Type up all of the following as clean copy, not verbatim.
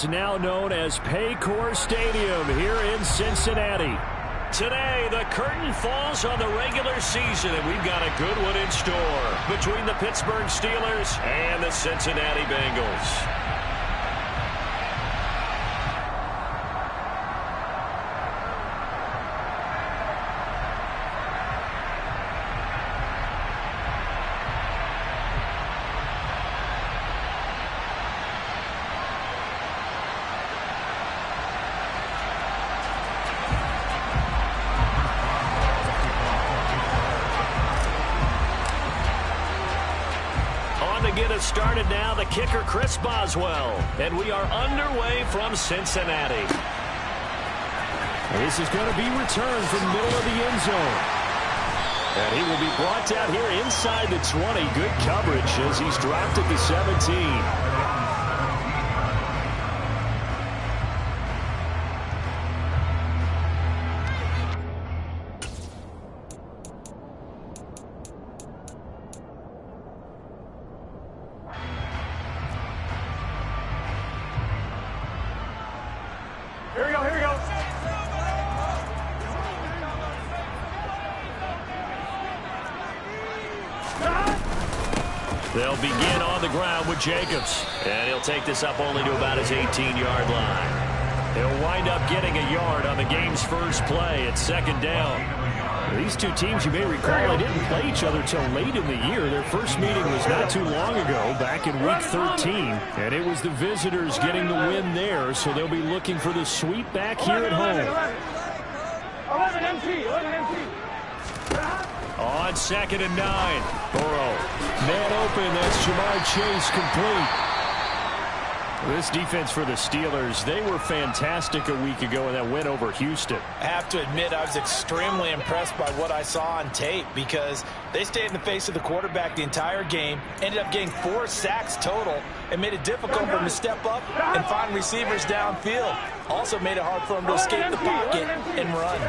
what's now known as Paycor Stadium here in Cincinnati. Today, the curtain falls on the regular season, and we've got a good one in store between the Pittsburgh Steelers and the Cincinnati Bengals. Get us started now, the kicker Chris Boswell, and we are underway from Cincinnati. This is going to be returned from the middle of the end zone, and he will be brought down here inside the 20. Good coverage as he's dropped at the 17. They'll begin on the ground with Jacobs, and he'll take this up only to about his 18-yard line. He'll wind up getting a yard on the game's first play at second down. These two teams, you may recall, they didn't play each other till late in the year. Their first meeting was not too long ago, back in Week 13, and it was the visitors getting the win there, so they'll be looking for the sweep back here at home. 11 MT. On 2nd and 9, Burrow. Man open, that's Jamar Chase complete. This defense for the Steelers, they were fantastic a week ago in that win over Houston. I have to admit, I was extremely impressed by what I saw on tape because they stayed in the face of the quarterback the entire game, ended up getting 4 sacks total, and made it difficult for them to step up and find receivers downfield. Also made it hard for them to escape the pocket and run.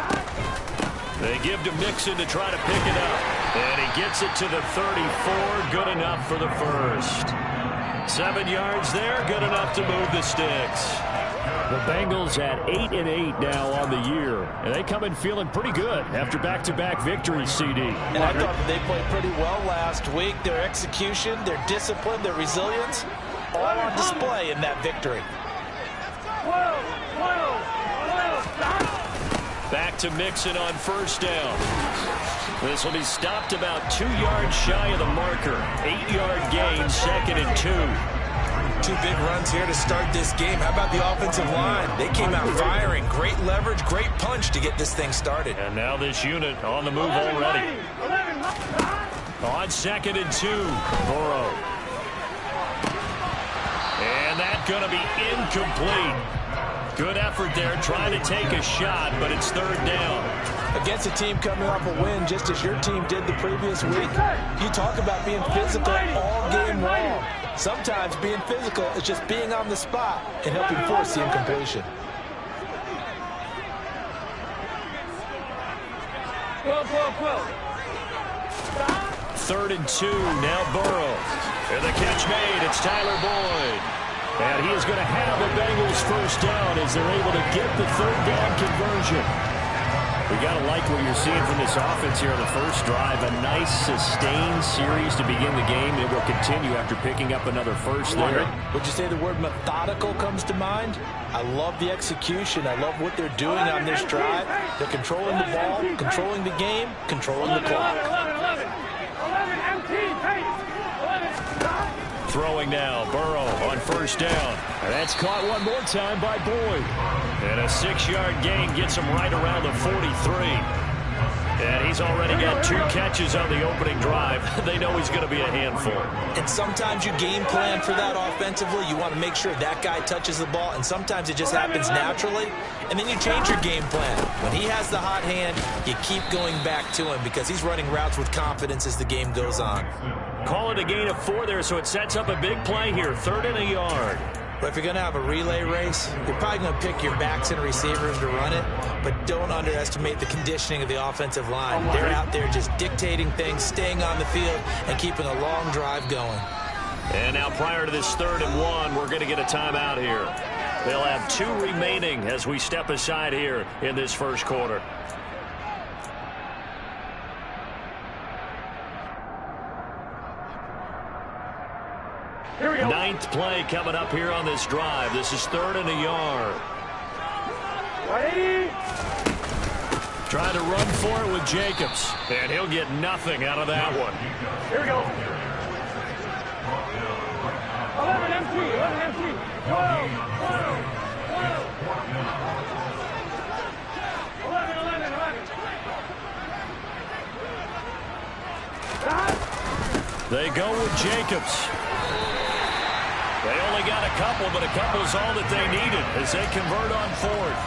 They give to Mixon to try to pick it up. And he gets it to the 34. Good enough for the first. 7 yards there. Good enough to move the sticks. The Bengals at 8-8 now on the year. And they come in feeling pretty good after back-to-back victories, CD. And I thought that they played pretty well last week. Their execution, their discipline, their resilience, all on display in that victory. Back to Mixon on first down. This will be stopped about 2 yards shy of the marker. 8-yard gain, 2nd and 2. 2 big runs here to start this game. How about the offensive line? They came out firing. Great leverage, great punch to get this thing started. And now this unit on the move already. On 2nd and 2, Burrow. And that's going to be incomplete. Good effort there, trying to take a shot, but it's 3rd down. Against a team coming off a win, just as your team did the previous week, you talk about being physical all game long. Sometimes being physical is just being on the spot and helping force the incompletion. Third and 2, now Burrow. And the catch made, it's Tyler Boyd. And he is going to have the Bengals first down as they're able to get the 3rd down conversion. We got to like what you're seeing from this offense here on the first drive. A nice sustained series to begin the game. It will continue after picking up another first there. Would you say the word methodical comes to mind? I love the execution. I love what they're doing on this drive. They're controlling the ball, controlling the game, controlling the clock. 11 MT. Throwing now, Burrow on first down. And that's caught one more time by Boyd. And a 6-yard gain gets him right around the 43. And he's already got 2 catches on the opening drive. They know he's going to be a handful. And sometimes you game plan for that offensively. You want to make sure that guy touches the ball. And sometimes it just happens naturally. And then you change your game plan. When he has the hot hand, you keep going back to him because he's running routes with confidence as the game goes on. Call it a gain of 4 there, so it sets up a big play here. 3rd and a yard. But if you're going to have a relay race, you're probably going to pick your backs and receivers to run it, but don't underestimate the conditioning of the offensive line. They're out there just dictating things, staying on the field, and keeping a long drive going. And now prior to this 3rd and 1, we're going to get a timeout here. They'll have 2 remaining as we step aside here in this first quarter. Here we go. 9th play coming up here on this drive. This is 3rd and a yard. 180. Trying to run for it with Jacobs. And he'll get nothing out of that one. Here we go. 11 MT. 11 MT. 12. 11. They go with Jacobs. They only got a couple, but a couple is all that they needed as they convert on 4th.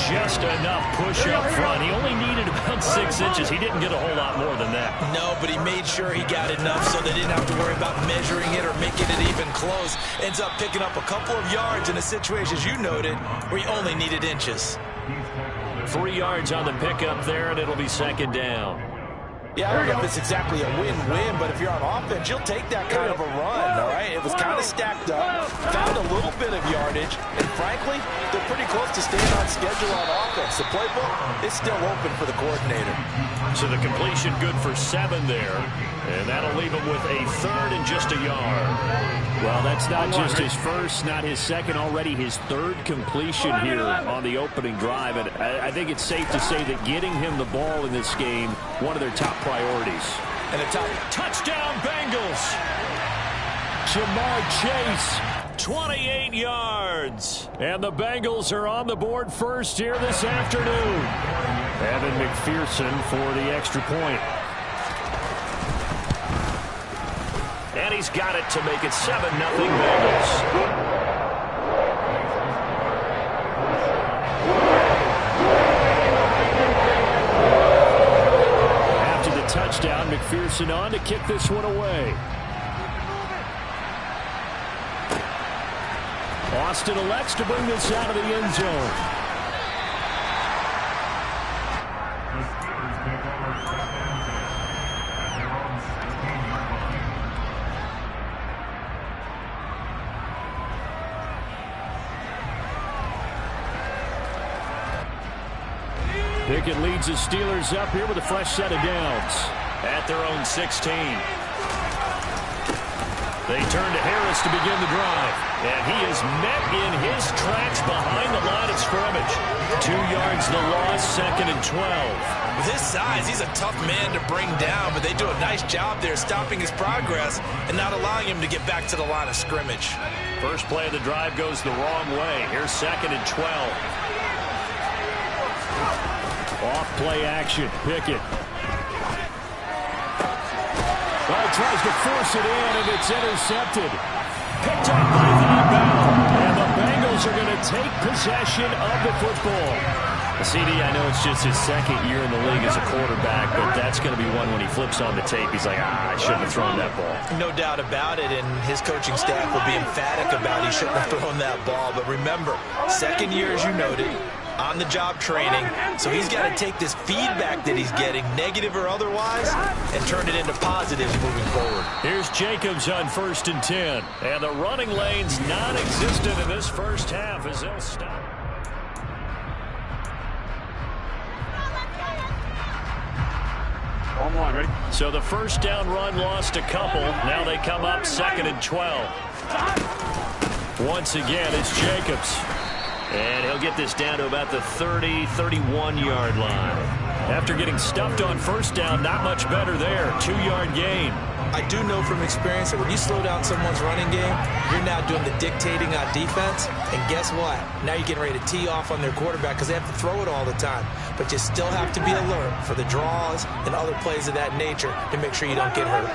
Just enough push up front. He only needed about 6 inches. He didn't get a whole lot more than that. No, but he made sure he got enough so they didn't have to worry about measuring it or making it even close. Ends up picking up a couple of yards in a situation, as you noted, where he only needed inches. 3 yards on the pickup there, and it'll be 2nd down. Yeah, I don't know if it's exactly a win-win, but if you're on offense, you'll take that kind of a run, all right? It was kind of stacked up, found a little bit of yardage, and frankly, they're pretty close to staying on schedule on offense. The playbook is still open for the coordinator. So the completion good for 7 there, and that'll leave him with a 3rd and just a yard. Well, that's not just his first, not his second, already his 3rd completion here on the opening drive. And I think it's safe to say that getting him the ball in this game, one of their top priorities. And a Touchdown Bengals! Jamar Chase. 28 yards. And the Bengals are on the board first here this afternoon. Evan McPherson for the extra point. And he's got it to make it 7-0 Bengals. After the touchdown, McPherson on to kick this one away. Austin elects to bring this out of the end zone. Pickett leads the Steelers up here with a fresh set of downs. At their own 16. They turn to Harris to begin the drive. And he is met in his tracks behind the line of scrimmage. 2 yards the loss, 2nd and 12. With his size, he's a tough man to bring down, but they do a nice job there stopping his progress and not allowing him to get back to the line of scrimmage. First play of the drive goes the wrong way. Here's 2nd and 12. Off play action. Pickett. Well, tries to force it in, and it's intercepted. Picked up by Von Bell. And the Bengals are going to take possession of the football. CD, I know it's just his 2nd year in the league as a quarterback, but that's going to be one when he flips on the tape. He's like, I shouldn't have thrown that ball. No doubt about it, and his coaching staff will be emphatic about he shouldn't have thrown that ball. But remember, 2nd year, as you noted, on-the-job training, so he's got to take this feedback that he's getting, negative or otherwise, and turn it into positives moving forward. Here's Jacobs on 1st and 10, and the running lane's non-existent in this first half as they'll stop. Ready? So the first down run lost a couple. Now they come up 2nd and 12. Once again, it's Jacobs. And he'll get this down to about the 30, 31-yard line. After getting stuffed on first down, not much better there. 2-yard gain. I do know from experience that when you slow down someone's running game, you're now doing the dictating on defense. And guess what? Now you're getting ready to tee off on their quarterback because they have to throw it all the time. But you still have to be alert for the draws and other plays of that nature to make sure you don't get hurt.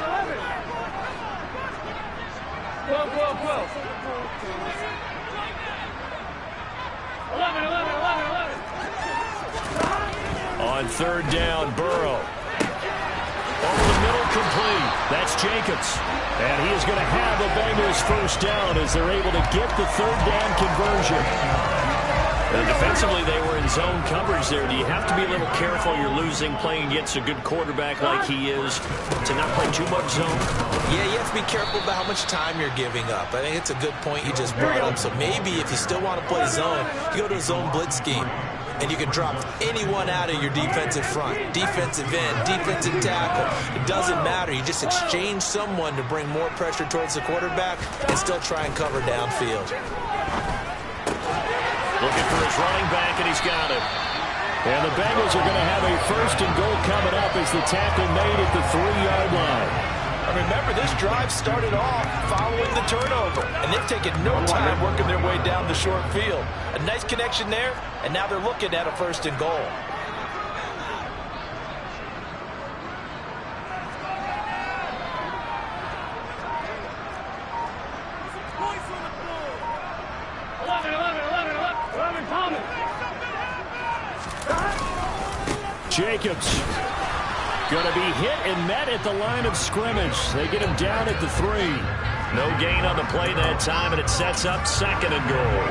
12. 11. On 3rd down, Burrow. Over the middle, complete. That's Jacobs. And he is going to have the Bengals first down as they're able to get the 3rd down conversion. Defensively, they were in zone coverage there. Do you have to be a little careful you're losing playing against a good quarterback like he is to not play too much zone? Yeah, you have to be careful about how much time you're giving up. I think it's a good point you just brought up. So maybe if you still want to play zone, you go to a zone blitz scheme. And you can drop anyone out of your defensive front, defensive end, defensive tackle. It doesn't matter. You just exchange someone to bring more pressure towards the quarterback and still try and cover downfield. Looking for his running back, and he's got it. And the Bengals are going to have a 1st and goal coming up as the tackle made at the 3-yard line. Remember, this drive started off following the turnover, and they've taken no time working their way down the short field. A nice connection there, and now they're looking at a 1st and goal. Jacobs going to be hit and met at the line of scrimmage. They get him down at the 3. No gain on the play that time, and it sets up 2nd and goal.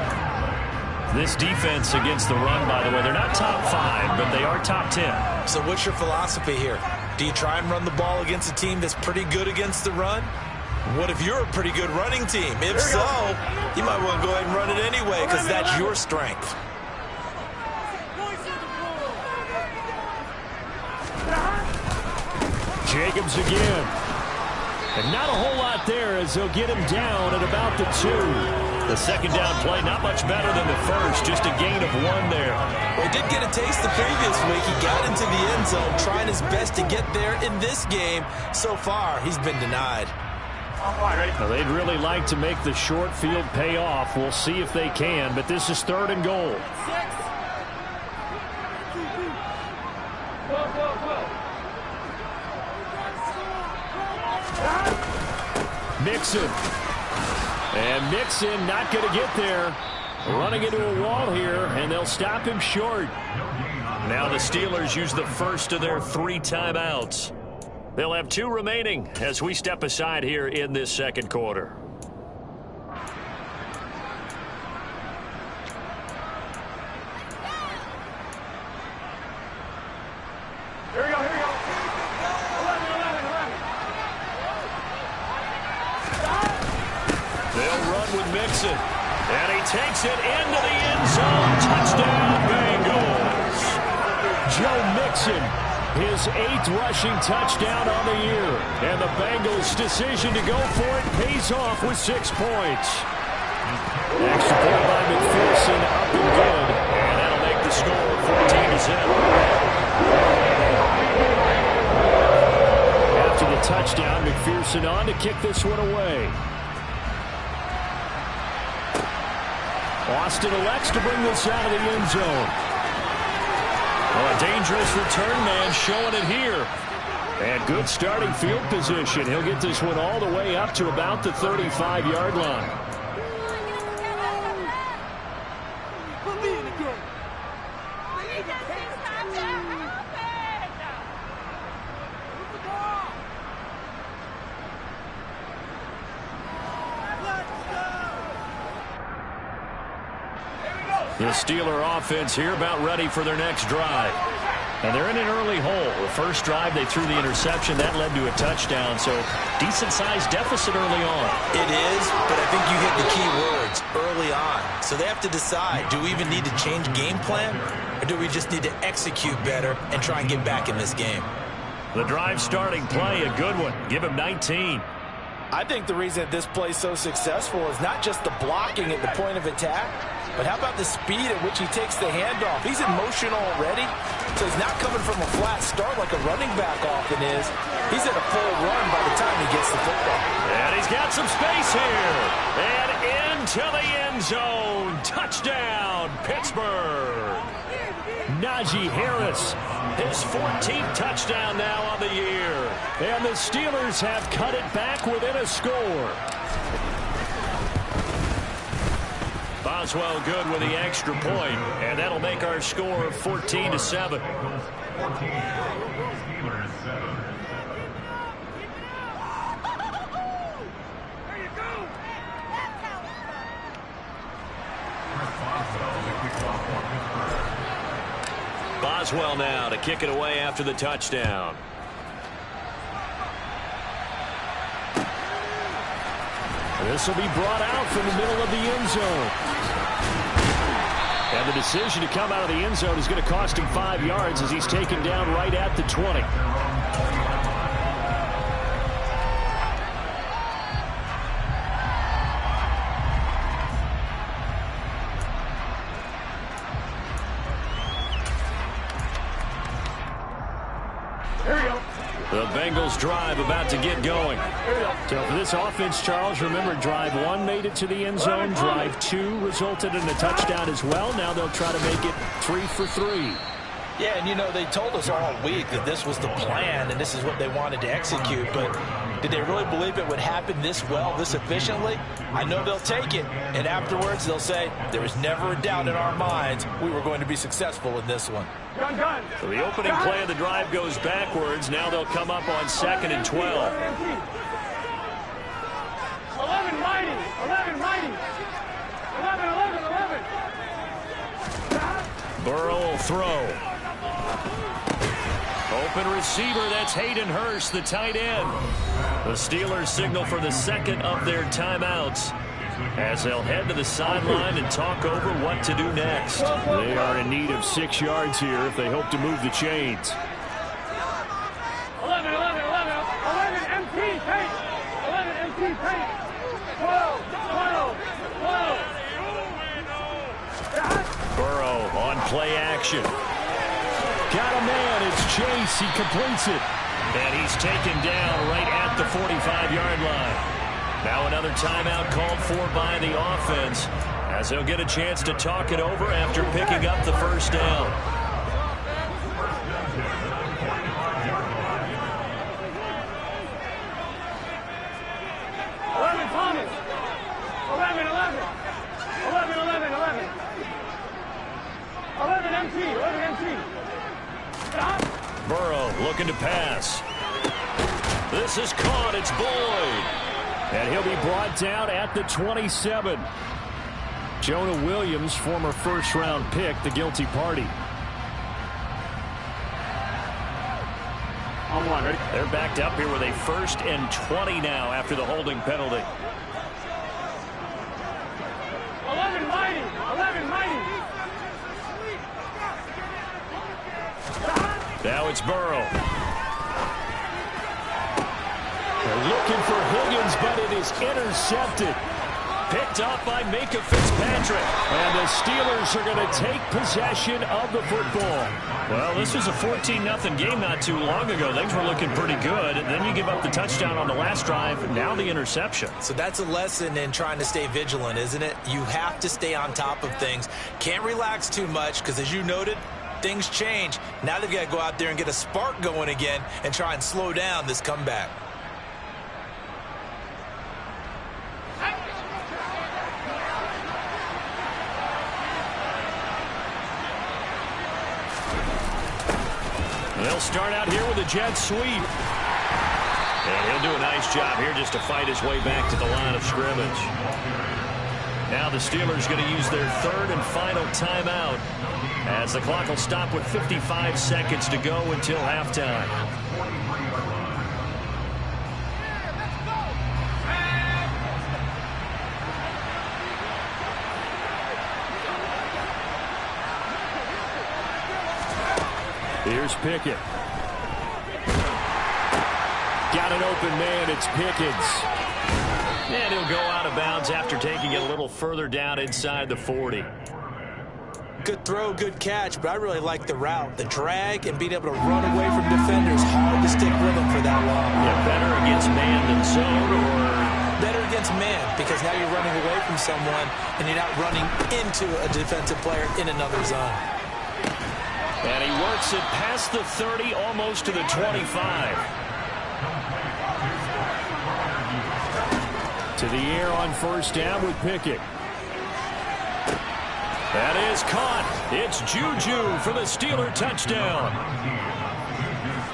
This defense against the run, by the way, they're not top 5, but they are top 10. So what's your philosophy here? Do you try and run the ball against a team that's pretty good against the run? What if you're a pretty good running team? If so, you might want to go ahead and run it anyway because that's your strength. Jacobs again. And not a whole lot there as they'll get him down at about the 2. The 2nd down play, not much better than the 1st, just a gain of 1 there. Well, he did get a taste the previous week. He got into the end zone, trying his best to get there in this game. So far, he's been denied. Now, they'd really like to make the short field pay off. We'll see if they can, but this is 3rd and goal. Mixon. And Mixon not going to get there. Running into a wall here, and they'll stop him short. Now the Steelers use the first of their 3 timeouts. They'll have 2 remaining as we step aside here in this 2nd quarter. Here we go, here we go. 11. They'll run with Mixon. And he takes it into the end zone. Touchdown, Bengals. Joe Mixon, his 8th rushing touchdown on the year. And the Bengals' decision to go for it pays off with 6 points. Extra point by McPherson, up and good. And that'll make the score 14-0. After the touchdown, McPherson on to kick this one away. Austin elects to bring this out of the end zone. Well, a dangerous return man showing it here. And good starting field position. He'll get this one all the way up to about the 35-yard line. The Steeler offense here about ready for their next drive. And they're in an early hole. The first drive, they threw the interception. That led to a touchdown, so decent-sized deficit early on. It is, but I think you hit the key words, early on. So they have to decide, do we even need to change game plan, or do we just need to execute better and try and get back in this game? The drive starting play, a good one. Give him 19. I think the reason that this play is so successful is not just the blocking at the point of attack, but how about the speed at which he takes the handoff? He's in motion already, so he's not coming from a flat start like a running back often is. He's at a full run by the time he gets the football. And he's got some space here. And into the end zone. Touchdown, Pittsburgh. Najee Harris, his 14th touchdown now on the year. And the Steelers have cut it back within a score. Boswell good with the extra point, and that'll make our score 14-7. Boswell now to kick it away after the touchdown. This will be brought out from the middle of the end zone. And the decision to come out of the end zone is going to cost him 5 yards as he's taken down right at the 20. The Bengals drive about to get going. So for this offense, Charles, remember drive 1 made it to the end zone. Drive 2 resulted in a touchdown as well. Now they'll try to make it 3 for 3. Yeah, and you know, they told us all week that this was the plan and this is what they wanted to execute, but did they really believe it would happen this well, this efficiently? I know they'll take it, and afterwards they'll say, there was never a doubt in our minds we were going to be successful in this one. So the opening play of the drive goes backwards. Now they'll come up on 2nd and 12. 11 mighty, 11 mighty, 11, 11, 11. Burrow will throw. Open receiver, that's Hayden Hurst, the tight end. The Steelers signal for the second of their timeouts as they'll head to the sideline and talk over what to do next. They are in need of 6 yards here if they hope to move the chains. 11, 11, 11, 11 MT paint, 11 MT paint, 12, 12, 12. Burrow on play action. Got a man, it's Chase, he completes it. And he's taken down right at the 45-yard line. Now another timeout called for by the offense as they'll get a chance to talk it over after picking up the first down. Thomas, 11, 11, 11, 11, 11. 11 MT, 11 MT. Burrow looking to pass. This is caught. It's Boyd. And he'll be brought down at the 27. Jonah Williams, former first-round pick, the guilty party. They're backed up here with a 1st and 20 now after the holding penalty. 11 mighty, 11 mighty. Now it's Burrow. They're looking for Higgins, but it is intercepted. Picked up by Minka Fitzpatrick. And the Steelers are going to take possession of the football. Well, this was a 14-0 game not too long ago. Things were looking pretty good. And then you give up the touchdown on the last drive. Now the interception. So that's a lesson in trying to stay vigilant, isn't it? You have to stay on top of things. Can't relax too much because, as you noted, things change. Now they've got to go out there and get a spark going again and try and slow down this comeback. They'll start out here with a jet sweep. And he'll do a nice job here just to fight his way back to the line of scrimmage. Now the Steelers going to use their 3rd and final timeout as the clock will stop with 55 seconds to go until halftime. Here's Pickett. Got an open man. It's Pickens. And he'll go out of bounds after taking it a little further down inside the 40. Good throw, good catch, but I really like the route. The drag and being able to run away from defenders. Hard to stick with them for that long. Yeah, better against man than zone, or better against man, because now you're running away from someone and you're not running into a defensive player in another zone. And he works it past the 30, almost to the 25. To the air on 1st down with Pickett. That is caught. It's Juju for the Steeler touchdown.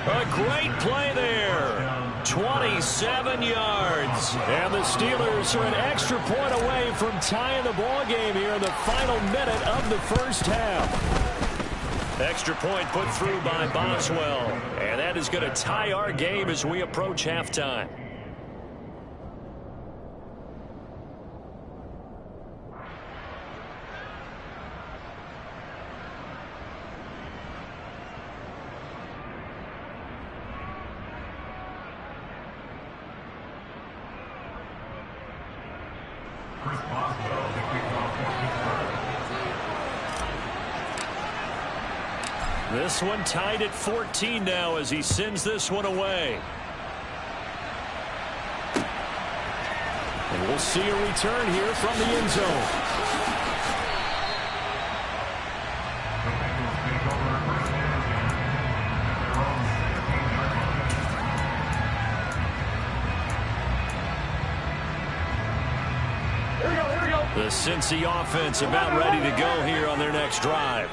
A great play there. 27 yards. And the Steelers are an extra point away from tying the ball game here in the final minute of the first half. Extra point put through by Boswell. And that is going to tie our game as we approach halftime. This one tied at 14 now as he sends this one away. And we'll see a return here from the end zone. The Cincy offense about ready to go here on their next drive.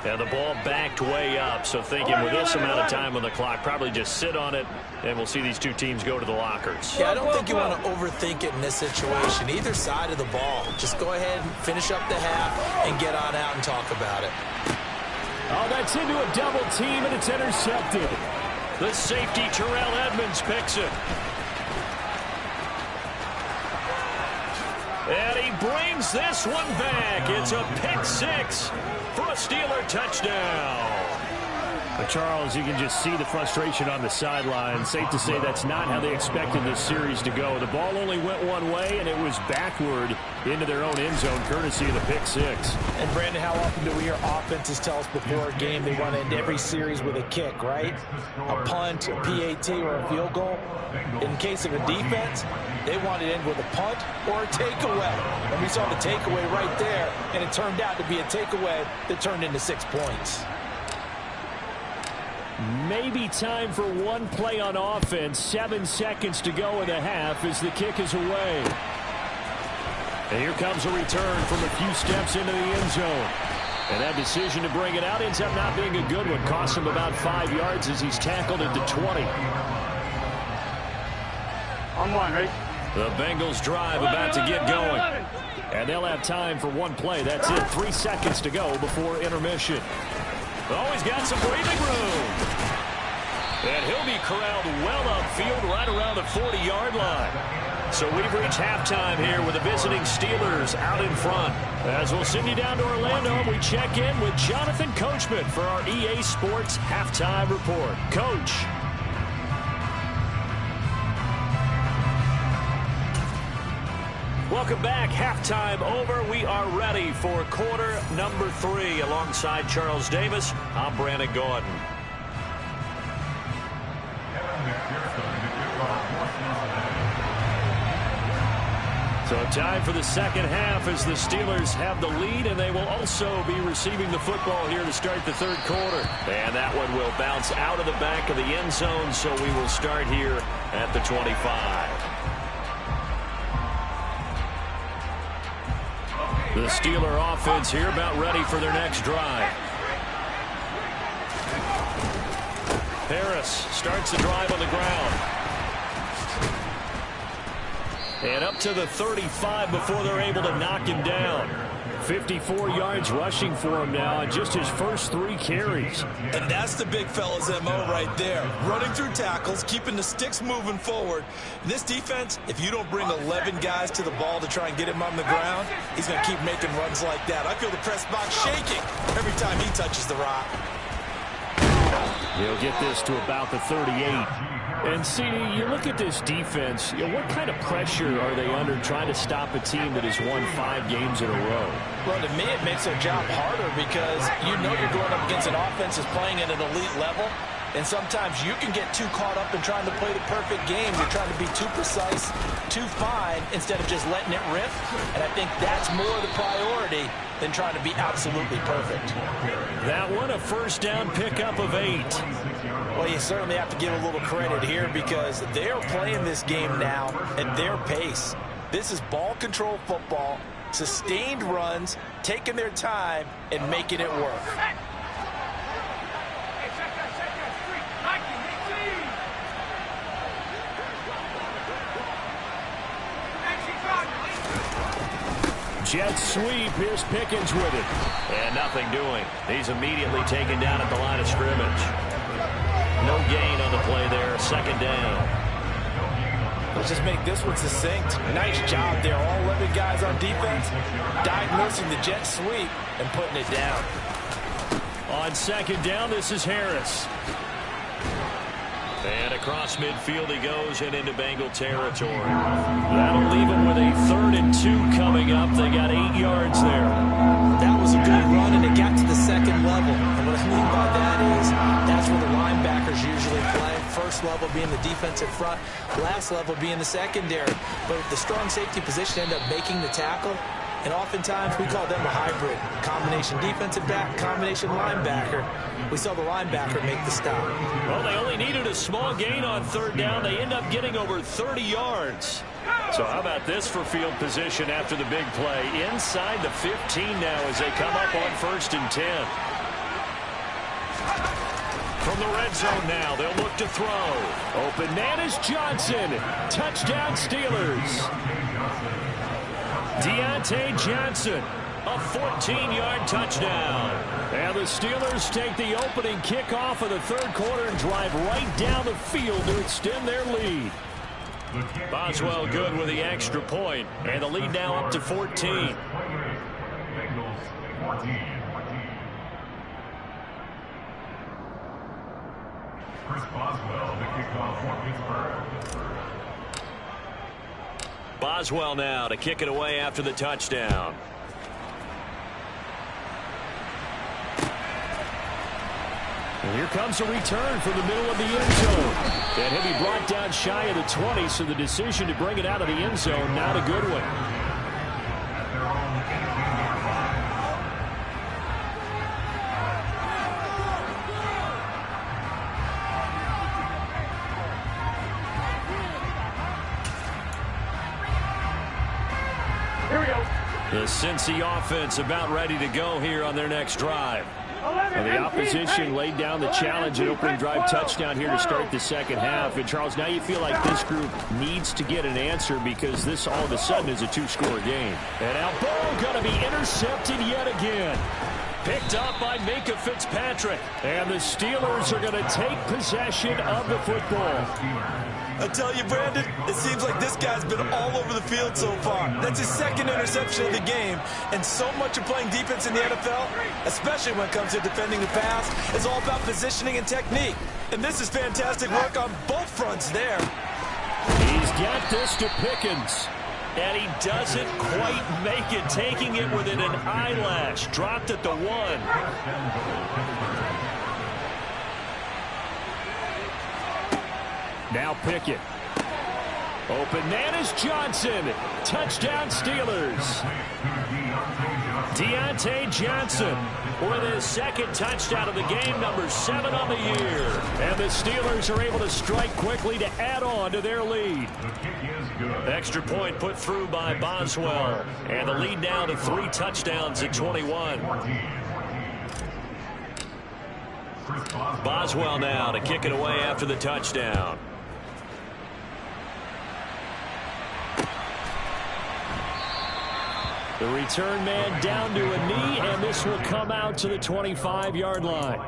And the ball backed way up, so thinking with this amount of time on the clock, probably just sit on it, and we'll see these two teams go to the lockers. Yeah, I don't think you want to overthink it in this situation. Either side of the ball. Just go ahead and finish up the half and get on out and talk about it. Oh, that's into a double team, and it's intercepted. The safety, Terrell Edmonds, picks it. And he brings this one back. It's a pick six for a Steeler touchdown. But Charles, you can just see the frustration on the sideline. Safe to say that's not how they expected this series to go. The ball only went one way, and it was backward into their own end zone, courtesy of the pick six. And, Brandon, how often do we hear offenses tell us before a game they want to end every series with a kick, right? A punt, a PAT, or a field goal. In case of a defense, they want to end with a punt or a takeaway. And we saw the takeaway right there, and it turned out to be a takeaway that turned into 6 points. Maybe time for one play on offense. 7 seconds to go in the half as the kick is away. And here comes a return from a few steps into the end zone. And that decision to bring it out ends up not being a good one. Cost him about 5 yards as he's tackled at the 20. On one, right? The Bengals drive about to get going. And they'll have time for one play. That's it. 3 seconds to go before intermission. Oh, he's got some breathing room. And he'll be corralled well upfield right around the 40-yard line. So we've reached halftime here with the visiting Steelers out in front. As we'll send you down to Orlando, we check in with Jonathan Coachman for our EA Sports Halftime Report. Coach. Welcome back. Halftime over. We are ready for quarter number 3. Alongside Charles Davis, I'm Brandon Gordon. So time for the second half as the Steelers have the lead, and they will also be receiving the football here to start the third quarter. And that one will bounce out of the back of the end zone, so we will start here at the 25. The Steeler offense here about ready for their next drive. Harris starts the drive on the ground. And up to the 35 before they're able to knock him down. 54 yards rushing for him now in just his first 3 carries. And that's the big fella's MO right there. Running through tackles, keeping the sticks moving forward. This defense, if you don't bring 11 guys to the ball to try and get him on the ground, he's going to keep making runs like that. I feel the press box shaking every time he touches the rock. He'll get this to about the 38. And, CD, you look at this defense, what kind of pressure are they under trying to stop a team that has won 5 games in a row? Well, to me, it makes their job harder because you know you're going up against an offense that's playing at an elite level. And sometimes you can get too caught up in trying to play the perfect game. You're trying to be too precise, too fine, instead of just letting it rip. And I think that's more the priority than trying to be absolutely perfect. That one, a first down pickup of 8. Well, you certainly have to give a little credit here because they're playing this game now at their pace. This is ball control football, sustained runs, taking their time, and making it work. jet sweep. Here's Pickens with it. And nothing doing. He's immediately taken down at the line of scrimmage. No gain on the play there. Second down. Let's just make this one succinct. Nice job there. All 11 guys on defense diagnosing the jet sweep and putting it down. On second down, this is Harris. And across midfield he goes and into Bengal territory. That'll leave him with a 3rd and 2 coming up. They got 8 yards there. That was a good run, and it got to the second level. And what I mean by that is that's where the linebackers usually play. First level being the defensive front, last level being the secondary. But the strong safety position ended up making the tackle. And oftentimes we call them a hybrid. Combination defensive back, combination linebacker. We saw the linebacker make the stop. Well, they only needed a small gain on 3rd down. They end up getting over 30 yards. So how about this for field position after the big play? Inside the 15 now as they come up on 1st and 10. From the red zone now, they'll look to throw. Open man is Johnson. Touchdown Steelers. Deontay Johnson, a 14-yard touchdown. And the Steelers take the opening kickoff of the 3rd quarter and drive right down the field to extend their lead. Boswell good with the extra point, and the lead now up to 14. Chris Boswell, the kickoff for Pittsburgh. Boswell now to kick it away after the touchdown. And here comes a return from the middle of the end zone. And he'll be brought down shy of the 20, so the decision to bring it out of the end zone, not a good one. The Cincy offense about ready to go here on their next drive. Well, the opposition laid down the challenge at opening drive touchdown here to start the second half. And, Charles, now you feel like this group needs to get an answer because this all of a sudden is a 2-score game. And now ball going to be intercepted yet again. Picked up by Minka Fitzpatrick. And the Steelers are going to take possession of the football. I tell you, Brandon, it seems like this guy's been all over the field so far. That's his 2nd interception of the game. And so much of playing defense in the NFL, especially when it comes to defending the pass, is all about positioning and technique. And this is fantastic work on both fronts there. He's got this to Pickens. And he doesn't quite make it, taking it within an eyelash. Dropped at the 1. Now Pickett. Open man is Johnson. Touchdown Steelers. Deontay Johnson with his 2nd touchdown of the game, number 7 on the year. And the Steelers are able to strike quickly to add on to their lead. Extra point put through by Boswell. And the lead now to 3 touchdowns at 21. Boswell now to kick it away after the touchdown. The return man down to a knee, and this will come out to the 25-yard line.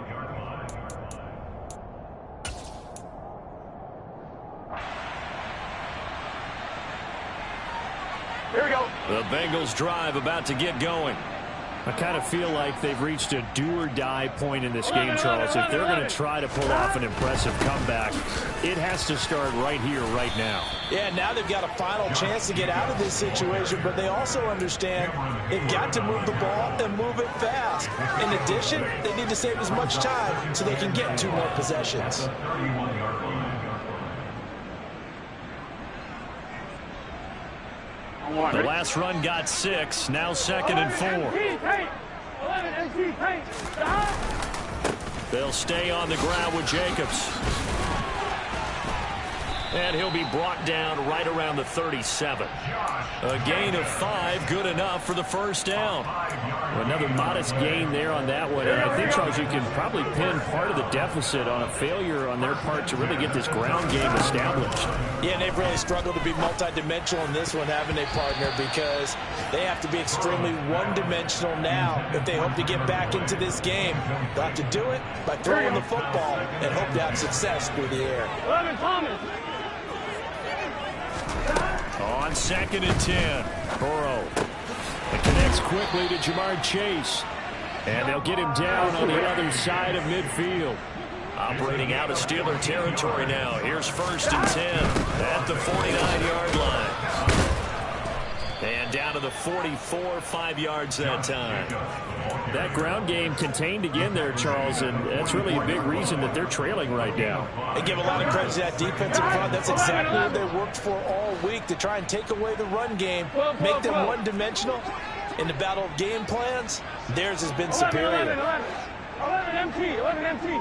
Here we go. The Bengals drive about to get going. I kind of feel like they've reached a do-or-die point in this game, Charles. If they're going to try to pull off an impressive comeback, it has to start right here, right now. Yeah, now they've got a final chance to get out of this situation, but they also understand they've got to move the ball and move it fast. In addition, they need to save as much time so they can get 2 more possessions. The last run got 6, now 2nd and 4. They'll stay on the ground with Jacobs. And he'll be brought down right around the 37. A gain of 5, good enough for the first down. Another modest gain there on that one. And I think, Charles, you can probably pin part of the deficit on a failure on their part to really get this ground game established. Yeah, and they've really struggled to be multidimensional in this one, haven't they, partner? Because they have to be extremely one-dimensional now if they hope to get back into this game. They'll have to do it by throwing the football and hope to have success through the air. 11 Thomas. On 2nd and 10, Burrow. It connects quickly to Jamar Chase. And they'll get him down on the other side of midfield. operating out of Steeler territory now. Here's 1st and 10 at the 49-yard line. And down to the 44, 5 yards that time. That ground game contained again there, Charles, and that's really a big reason that they're trailing right now. They give a lot of credit to that defensive front. That's exactly what they worked for all week, to try and take away the run game, make them one-dimensional. In the battle of game plans, theirs has been superior. 11 MT, 11 MT,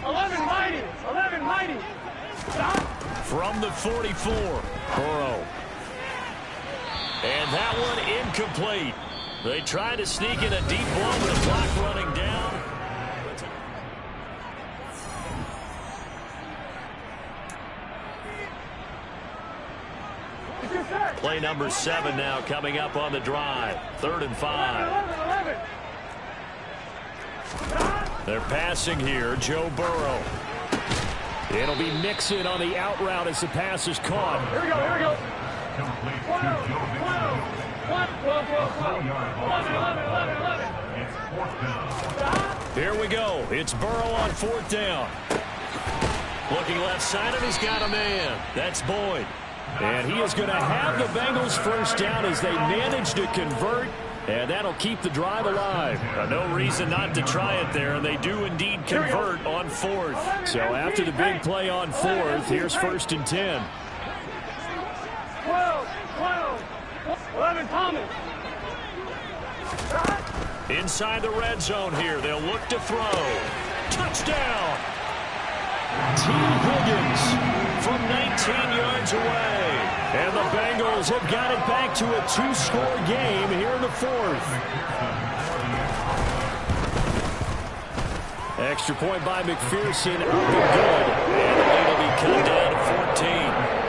11 mighty, 11 mighty. Stop. From the 44, Burrow. And that one incomplete. They try to sneak in a deep ball with the clock running down. Play number 7 now coming up on the drive. 3rd and 5. They're passing here. Joe Burrow. It'll be Mixon on the out route as the pass is caught. Here we go, here we go. 12. Here we go. It's Burrow on 4th down. Looking left side, and he's got a man. That's Boyd. And he is going to have the Bengals first down as they manage to convert, and that'll keep the drive alive. No reason not to try it there, and they do indeed convert on 4th. So after the big play on 4th, here's 1st and 10. 12, 11 Thomas. Inside the red zone here, they'll look to throw. Touchdown! T. Higgins from 19 yards away. And the Bengals have got it back to a 2-score game here in the 4th. Extra point by McPherson, up and good. And the lead will be cut down to 14.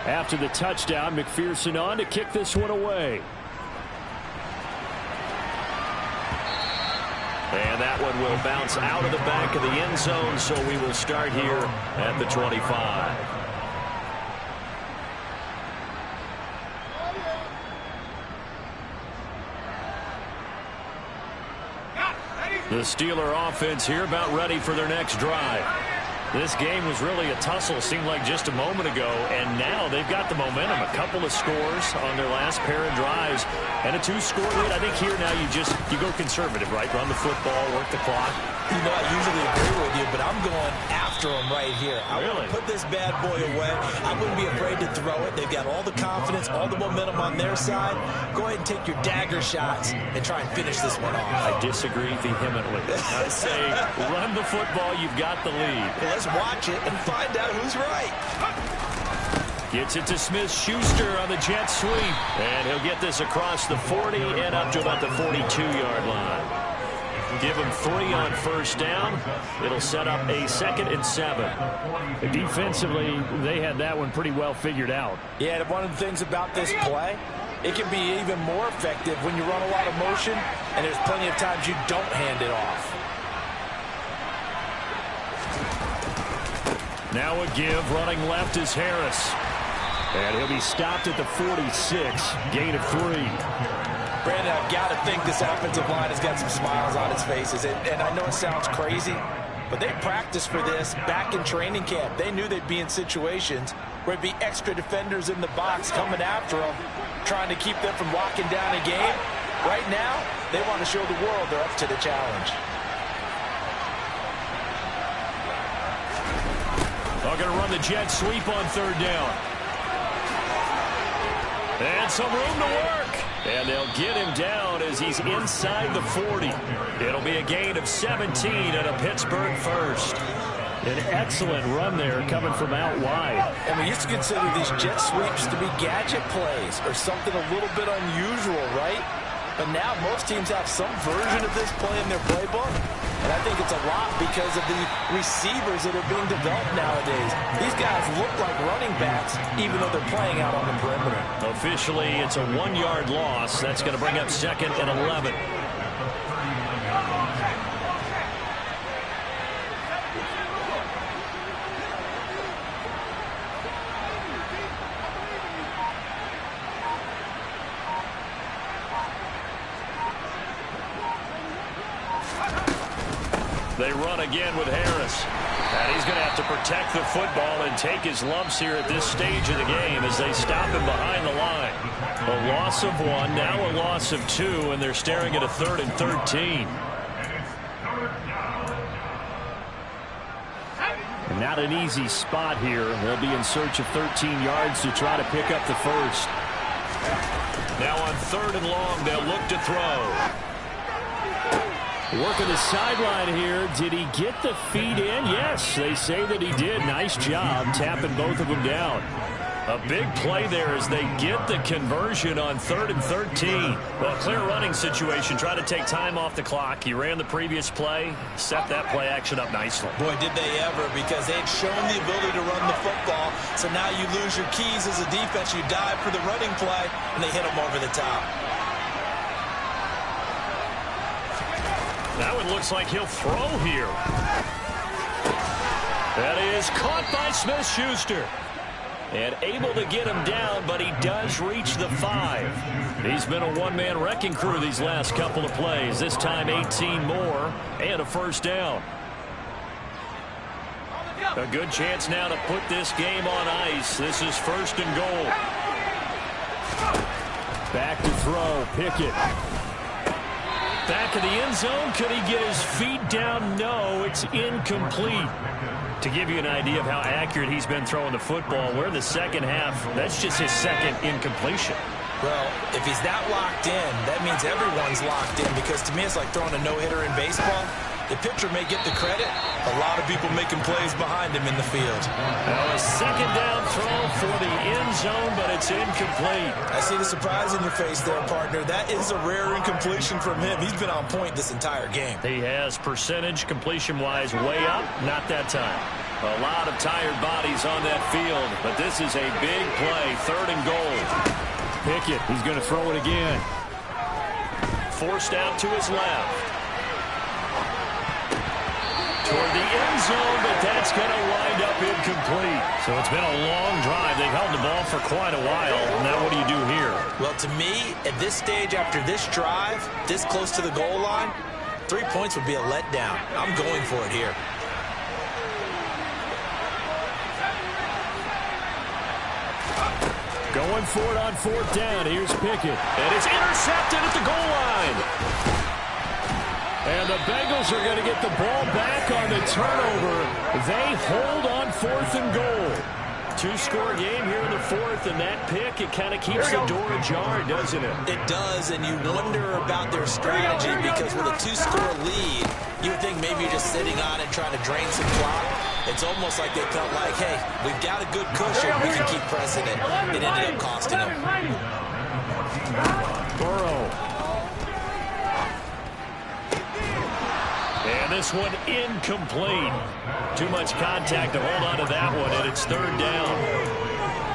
After the touchdown, McPherson on to kick this one away. And that one will bounce out of the back of the end zone, so we will start here at the 25. The Steeler offense here about ready for their next drive. This game was really a tussle, seemed like just a moment ago, and now they've got the momentum. A couple of scores on their last pair of drives, and a 2-score lead. I think here now you go conservative, right? Run the football, work the clock. You know, I usually agree with you, but I'm going after them right here. I want to put this bad boy away. I wouldn't be afraid to throw it. They've got all the confidence, all the momentum on their side. Go ahead and take your dagger shots and try and finish this one off. I disagree vehemently. I say run the football. You've got the lead. Well, let's watch it and find out who's right. Gets it to Smith-Schuster on the jet sweep. And he'll get this across the 40 and up to about the 42-yard line. Give him 3 on 1st down. It'll set up a 2nd and 7. Defensively, they had that one pretty well figured out. Yeah, and one of the things about this play, it can be even more effective when you run a lot of motion, and there's plenty of times you don't hand it off. Now a give, running left is Harris. And he'll be stopped at the 46, gain of 3. Brandon, I've got to think this offensive line has got some smiles on its faces. And I know it sounds crazy, but they practiced for this back in training camp. They knew they'd be in situations where there'd be extra defenders in the box coming after them, trying to keep them from locking down a game. Right now, they want to show the world they're up to the challenge. They're going to run the jet sweep on third down. And some room to work. And they'll get him down as he's inside the 40. It'll be a gain of 17 and a Pittsburgh first. An excellent run there coming from out wide. And we used to consider these jet sweeps to be gadget plays or something a little bit unusual, right? But now most teams have some version of this play in their playbook. And I think it's a lot because of the receivers that are being developed nowadays. These guys look like running backs, even though they're playing out on the perimeter. Officially, it's a 1-yard loss. That's going to bring up 2nd and 11. They run again with Harris. And he's going to have to protect the football and take his lumps here at this stage of the game as they stop him behind the line. A loss of 1, now a loss of 2, and they're staring at a 3rd and 13. And not an easy spot here. They'll be in search of 13 yards to try to pick up the first. Now on 3rd and long, they'll look to throw. Working the sideline here. Did he get the feet in? Yes, they say that he did. Nice job tapping both of them down. A big play there as they get the conversion on 3rd and 13. Well, clear running situation. Try to take time off the clock. He ran the previous play, set that play action up nicely. Boy, did they ever, because they had shown the ability to run the football. So now you lose your keys as a defense. You dive for the running play, and they hit them over the top. Now it looks like he'll throw here. That is caught by Smith-Schuster. And able to get him down, but he does reach the 5. He's been a one-man wrecking crew these last couple of plays. This time 18 more and a first down. A good chance now to put this game on ice. This is 1st and goal. Back to throw. Pickett. Back in the end zone. Could he get his feet down? No, it's incomplete. To give you an idea of how accurate he's been throwing the football, we're in the second half. That's just his 2nd incompletion. Well, if he's that locked in, that means everyone's locked in, because to me it's like throwing a no-hitter in baseball. The pitcher may get the credit. A lot of people making plays behind him in the field. Now a 2nd down throw for the end zone, but it's incomplete. I see the surprise in your face there, partner. That is a rare incompletion from him. He's been on point this entire game. He has percentage completion-wise way up. Not that time. A lot of tired bodies on that field, but this is a big play. 3rd and goal. Pickett, he's going to throw it again. Forced out to his left. Toward the end zone, but that's going to wind up incomplete. So it's been a long drive. They've held the ball for quite a while. Now what do you do here? Well, to me, at this stage after this drive, this close to the goal line, 3 points would be a letdown. I'm going for it here. Going for it on 4th down. Here's Pickett. And it's intercepted at the goal line. And the Bengals are going to get the ball back on the turnover. They hold on 4th and goal. 2-score game here in the 4th, and that pick, it kind of keeps the door ajar, doesn't it? It does, and you wonder about their strategy, because with a 2-score lead, you would think maybe you're just sitting on it trying to drain some clock. It's almost like they felt like, hey, we've got a good cushion, we can keep pressing it. It ended up costing them. Burrow. And this one incomplete. Too much contact to hold on to that one, and it's 3rd down.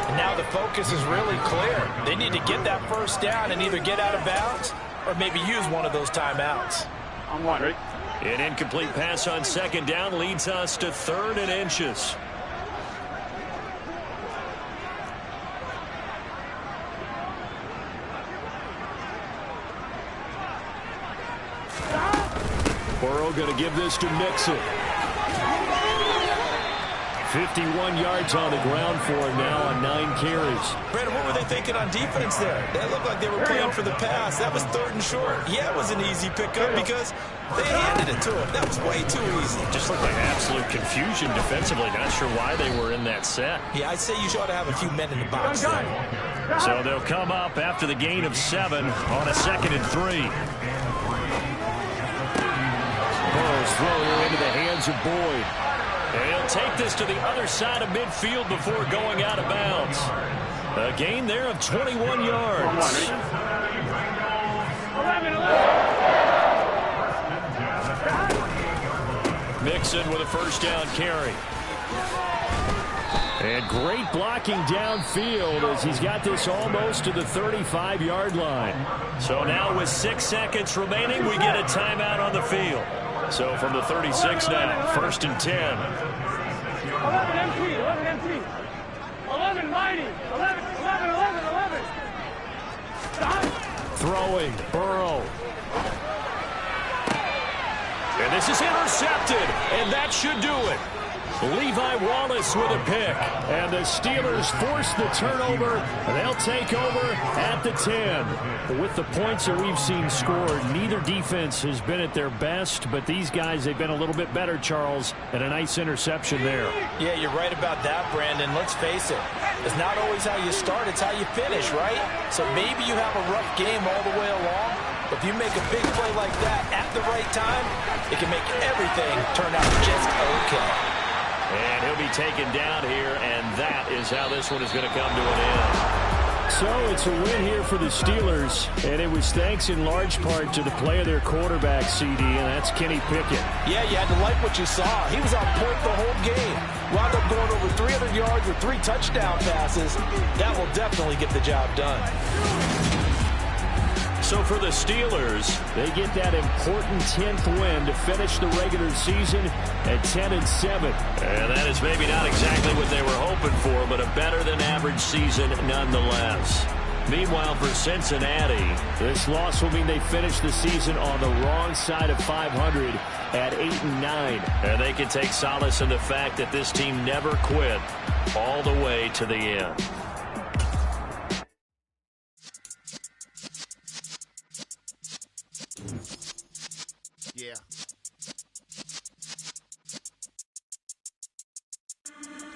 And now the focus is really clear. They need to get that first down and either get out of bounds or maybe use one of those timeouts. I'm wondering. An incomplete pass on 2nd down leads us to 3rd and inches. Burrow going to give this to Mixon. 51 yards on the ground for him now on 9 carries. Brandon, what were they thinking on defense there? That looked like they were playing for the pass. That was 3rd and short. Yeah, it was an easy pickup because they handed it to him. That was way too easy. Just looked like absolute confusion defensively. Not sure why they were in that set. Yeah, I'd say you ought to have a few men in the box there. So they'll come up after the gain of 7 on a 2nd and 3. Burrow's throwing her into the hands of Boyd. And he'll take this to the other side of midfield before going out of bounds. A gain there of 21 yards. 11. Mixon with a first down carry. And great blocking downfield as he's got this almost to the 35-yard line. So now with 6 seconds remaining, we get a timeout on the field. So from the 36 now, 1st and 10. 11 empty, 11 empty. 11 mighty, 11. Stop. Throwing, Burrow. And this is intercepted, and that should do it. Levi Wallace with a pick. And the Steelers force the turnover, and they'll take over at the 10. With the points that we've seen scored, neither defense has been at their best, but these guys, they've been a little bit better, Charles, and a nice interception there. Yeah, you're right about that, Brandon. Let's face it. It's not always how you start, it's how you finish, right? So maybe you have a rough game all the way along, but if you make a big play like that at the right time, it can make everything turn out just okay. And he'll be taken down here, and that is how this one is going to come to an end. So it's a win here for the Steelers, and it was thanks in large part to the play of their quarterback, CD, and that's Kenny Pickett. Yeah, you had to like what you saw. He was on point the whole game. Wound up going over 300 yards with 3 touchdown passes. That will definitely get the job done. So for the Steelers, they get that important 10th win to finish the regular season at 10-7. And that is maybe not exactly what they were hoping for, but a better than average season nonetheless. Meanwhile, for Cincinnati, this loss will mean they finish the season on the wrong side of 500 at 8-9. And they can take solace in the fact that this team never quit all the way to the end. Yeah.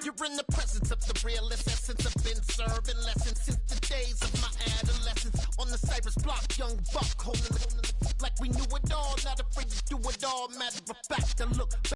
You're in the presence of the realest essence. I've been serving lessons since the days of my adolescence. On the Cypress block, young buck holding it like we knew it all. Not afraid to do it all. Matter of fact, I look